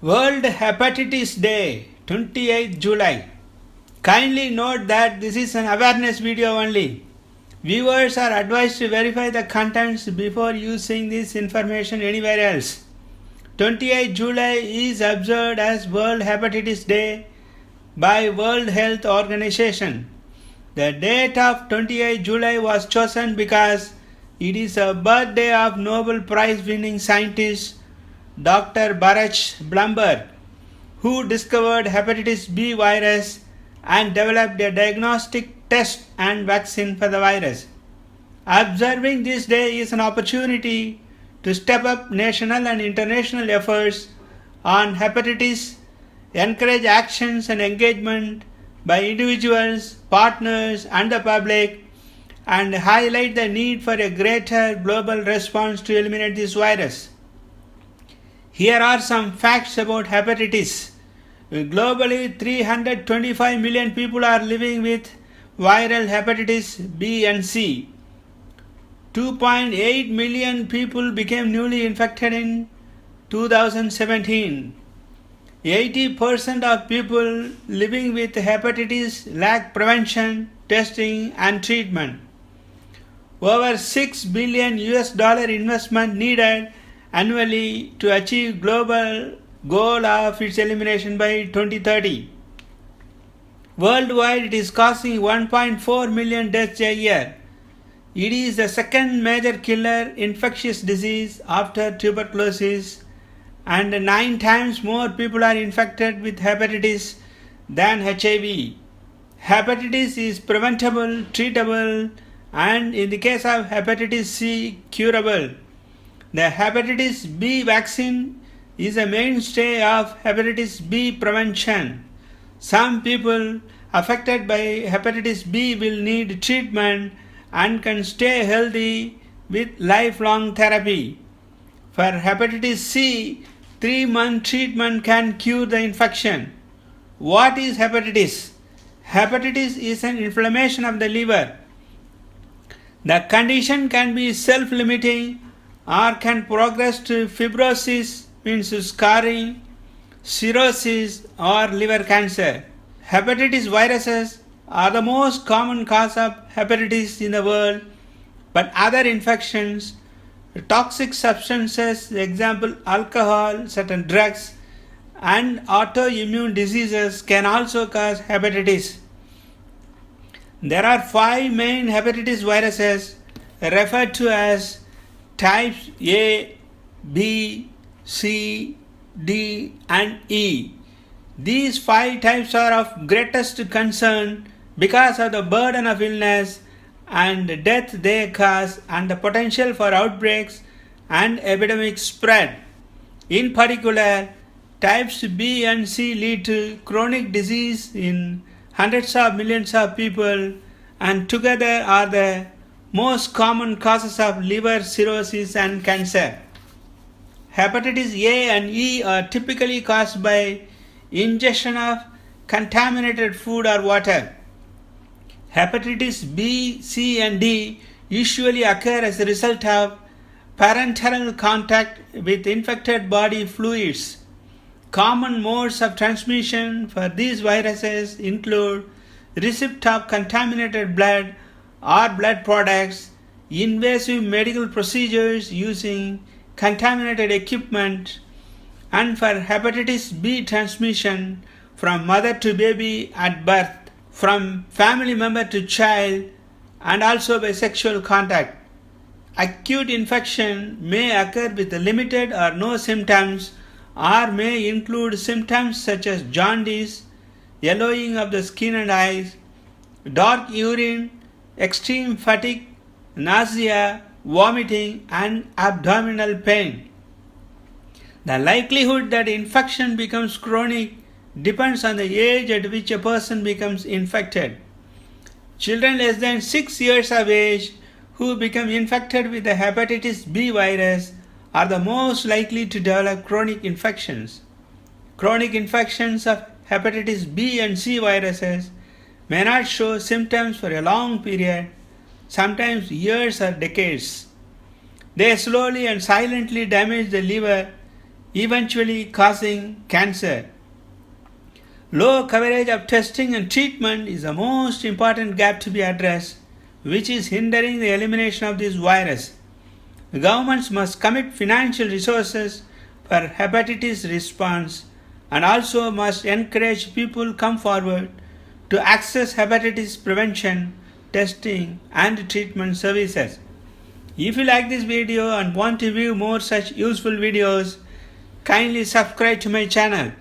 World Hepatitis Day, 28th July. Kindly note that this is an awareness video only. Viewers are advised to verify the contents before using this information anywhere else. 28th July is observed as World Hepatitis Day by World Health Organization. The date of 28th July was chosen because it is a birthday of Nobel Prize winning scientist Dr. Baruch Blumberg, who discovered hepatitis B virus and developed a diagnostic test and vaccine for the virus. Observing this day is an opportunity to step up national and international efforts on hepatitis, encourage actions and engagement by individuals, partners, and the public, and highlight the need for a greater global response to eliminate this virus. Here are some facts about hepatitis. Globally, 325 million people are living with viral hepatitis B and C. 2.8 million people became newly infected in 2017. 80% of people living with hepatitis lack prevention, testing, and treatment. Over $6 billion investment needed annually to achieve global goal of its elimination by 2030. Worldwide, it is causing 1.4 million deaths a year. It is the second major killer infectious disease after tuberculosis, and 9 times more people are infected with hepatitis than HIV. Hepatitis is preventable, treatable, and in the case of hepatitis C, curable. The hepatitis B vaccine is a mainstay of hepatitis B prevention. Some people affected by hepatitis B will need treatment and can stay healthy with lifelong therapy. For hepatitis C, 3-month treatment can cure the infection. What is hepatitis? Hepatitis is an inflammation of the liver. The condition can be self-limiting or can progress to fibrosis, means scarring, cirrhosis, or liver cancer. Hepatitis viruses are the most common cause of hepatitis in the world, but other infections, toxic substances, example alcohol, certain drugs, and autoimmune diseases can also cause hepatitis. There are 5 main hepatitis viruses referred to as types A, B, C, D, and E. These 5 types are of greatest concern because of the burden of illness and death they cause and the potential for outbreaks and epidemic spread. In particular, types B and C lead to chronic disease in hundreds of millions of people and together are the most common causes of liver cirrhosis and cancer. Hepatitis A and E are typically caused by ingestion of contaminated food or water. Hepatitis B, C, and D usually occur as a result of parenteral contact with infected body fluids. Common modes of transmission for these viruses include receipt of contaminated blood or blood products, invasive medical procedures using contaminated equipment, and for hepatitis B transmission from mother to baby at birth, from family member to child, and also by sexual contact. Acute infection may occur with limited or no symptoms or may include symptoms such as jaundice, yellowing of the skin and eyes, dark urine, extreme fatigue, nausea, vomiting, and abdominal pain. The likelihood that infection becomes chronic depends on the age at which a person becomes infected. Children less than 6 years of age who become infected with the hepatitis B virus are the most likely to develop chronic infections. Chronic infections of hepatitis B and C viruses may not show symptoms for a long period, sometimes years or decades. They slowly and silently damage the liver, eventually causing cancer. Low coverage of testing and treatment is the most important gap to be addressed, which is hindering the elimination of this virus. The governments must commit financial resources for hepatitis response and also must encourage people to come forward to access hepatitis prevention, testing and treatment services. If you like this video and want to view more such useful videos, kindly subscribe to my channel.